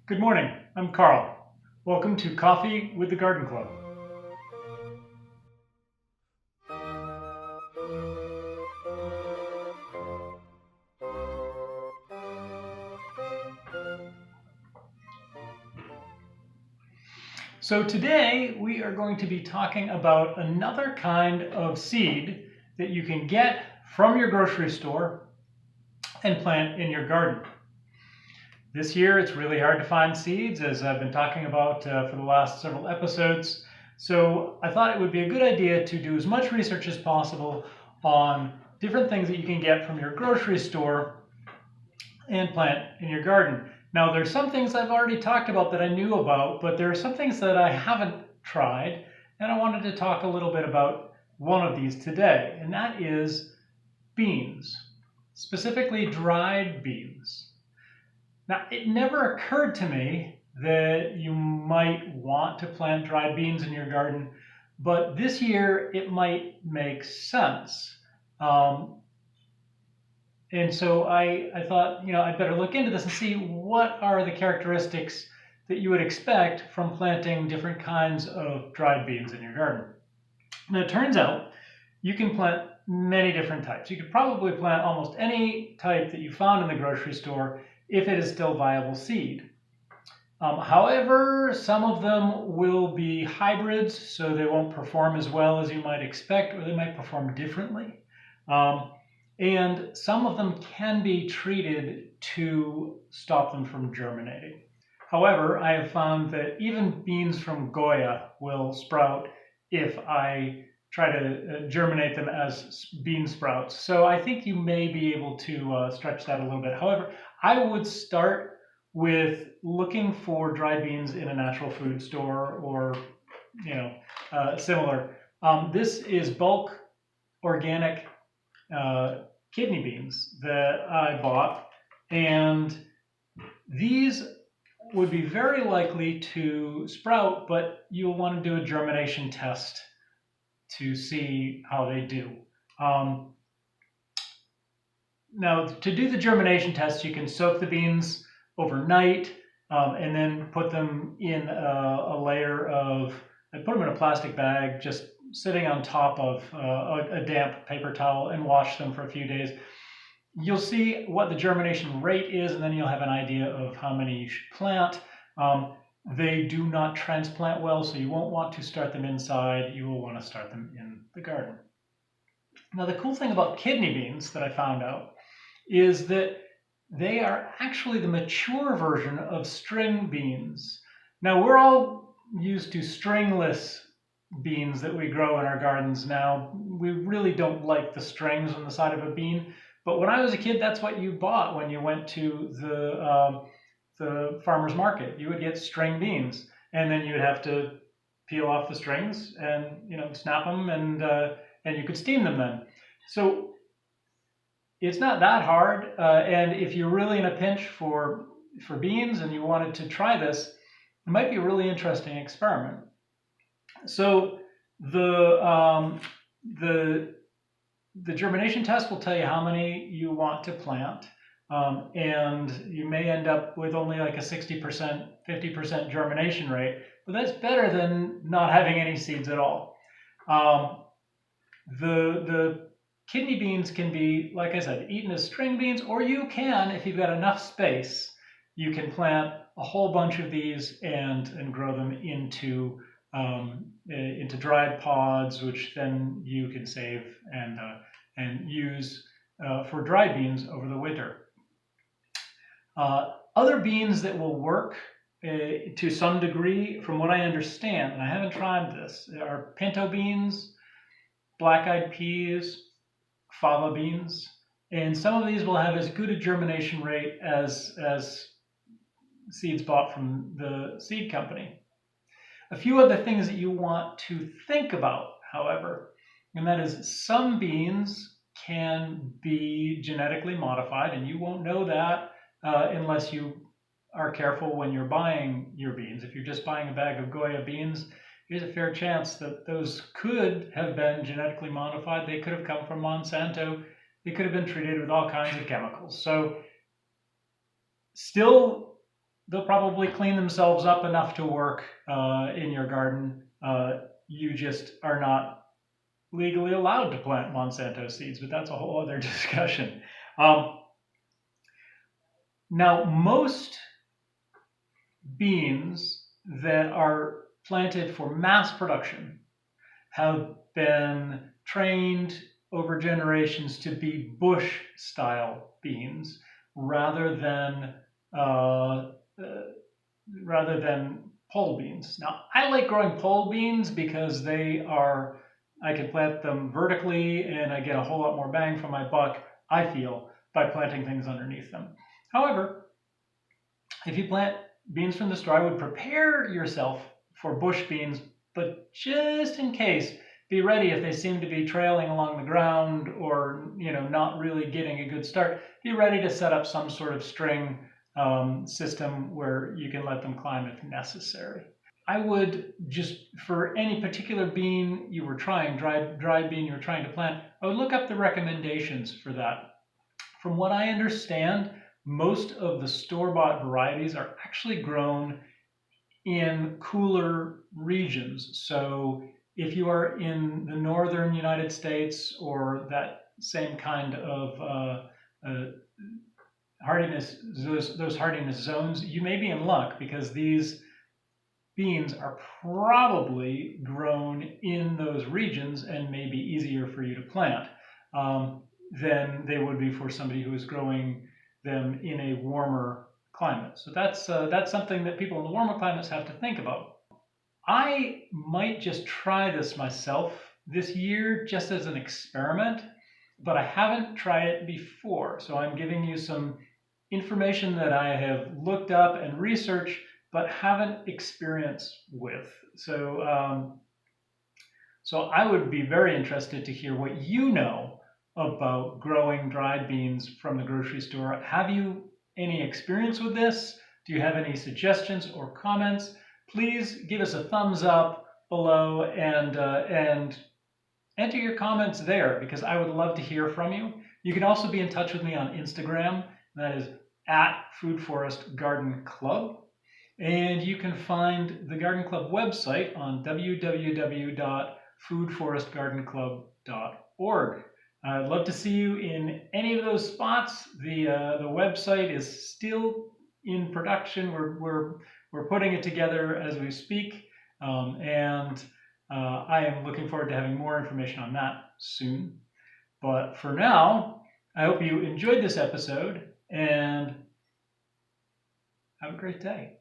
Good morning, I'm Carl. Welcome to Coffee with the Garden Club. So today we are going to be talking about another kind of seed that you can get from your grocery store and plant in your garden. This year it's really hard to find seeds, as I've been talking about for the last several episodes. So I thought it would be a good idea to do as much research as possible on different things that you can get from your grocery store and plant in your garden. Now, there's some things I've already talked about that I knew about, but there are some things that I haven't tried, and I wanted to talk a little bit about one of these today, and that is beans, specifically dried beans. Now, it never occurred to me that you might want to plant dried beans in your garden, but this year it might make sense. And so I thought, I'd better look into this and see what are the characteristics that you would expect from planting different kinds of dried beans in your garden. Now, it turns out you can plant many different types. You could probably plant almost any type that you found in the grocery store if it is still viable seed. However, some of them will be hybrids, so they won't perform as well as you might expect, or they might perform differently. And some of them can be treated to stop them from germinating. However, I have found that even beans from Goya will sprout if I try to germinate them as bean sprouts. So I think you may be able to stretch that a little bit. However, I would start with looking for dried beans in a natural food store or similar. This is bulk organic kidney beans that I bought, and these would be very likely to sprout, but you'll want to do a germination test to see how they do. Now, to do the germination test, you can soak the beans overnight and then put them in a layer of, I put them in a plastic bag, just sitting on top of a damp paper towel, and wash them for a few days. You'll see what the germination rate is, and then you'll have an idea of how many you should plant. They do not transplant well, so you won't want to start them inside. You will want to start them in the garden. Now, the cool thing about kidney beans that I found out is that they are actually the mature version of string beans. Now, we're all used to stringless beans that we grow in our gardens now. We really don't like the strings on the side of a bean, but when I was a kid, that's what you bought when you went to the farmer's market. You would get string beans, and then you would have to peel off the strings and snap them, and you could steam them then. So it's not that hard, and if you're really in a pinch for beans and you wanted to try this, it might be a really interesting experiment. So the germination test will tell you how many you want to plant, and you may end up with only like a 60%, 50% germination rate, but that's better than not having any seeds at all. The kidney beans can be, like I said, eaten as string beans, or you can, if you've got enough space, you can plant a whole bunch of these and grow them into dried pods, which then you can save and use for dried beans over the winter. Other beans that will work to some degree, from what I understand, and I haven't tried this, are pinto beans, black-eyed peas, fava beans, and some of these will have as good a germination rate as seeds bought from the seed company. A few other things that you want to think about, however, and that is some beans can be genetically modified, and you won't know that unless you are careful when you're buying your beans. If you're just buying a bag of Goya beans, there's a fair chance that those could have been genetically modified. They could have come from Monsanto. They could have been treated with all kinds of chemicals. So still they'll probably clean themselves up enough to work in your garden. You just are not legally allowed to plant Monsanto seeds, but that's a whole other discussion. Now, most beans that are planted for mass production have been trained over generations to be bush style beans rather than pole beans. Now, I like growing pole beans because I can plant them vertically and I get a whole lot more bang for my buck, I feel, by planting things underneath them. However, if you plant beans from the store, I would prepare yourself for bush beans, but just in case, be ready if they seem to be trailing along the ground or not really getting a good start. Be ready to set up some sort of string system where you can let them climb if necessary. I would just, for any particular bean you were trying, dried bean you were trying to plant, I would look up the recommendations for that. From what I understand, most of the store-bought varieties are actually grown in cooler regions. So if you are in the northern United States or that same kind of hardiness, those hardiness zones, you may be in luck because these beans are probably grown in those regions and may be easier for you to plant than they would be for somebody who is growing them in a warmer climate. So that's something that people in the warmer climates have to think about. I might just try this myself this year just as an experiment, but I haven't tried it before. So I'm giving you some information that I have looked up and researched, but haven't experience with. So I would be very interested to hear what you know about growing dried beans from the grocery store. Have you any experience with this? Do you have any suggestions or comments? Please give us a thumbs up below and enter your comments there because I would love to hear from you. You can also be in touch with me on Instagram. That is at Food Forest Garden Club. And you can find the Garden Club website on www.foodforestgardenclub.org. I'd love to see you in any of those spots. The website is still in production. We're putting it together as we speak, and I am looking forward to having more information on that soon. But for now, I hope you enjoyed this episode and have a great day.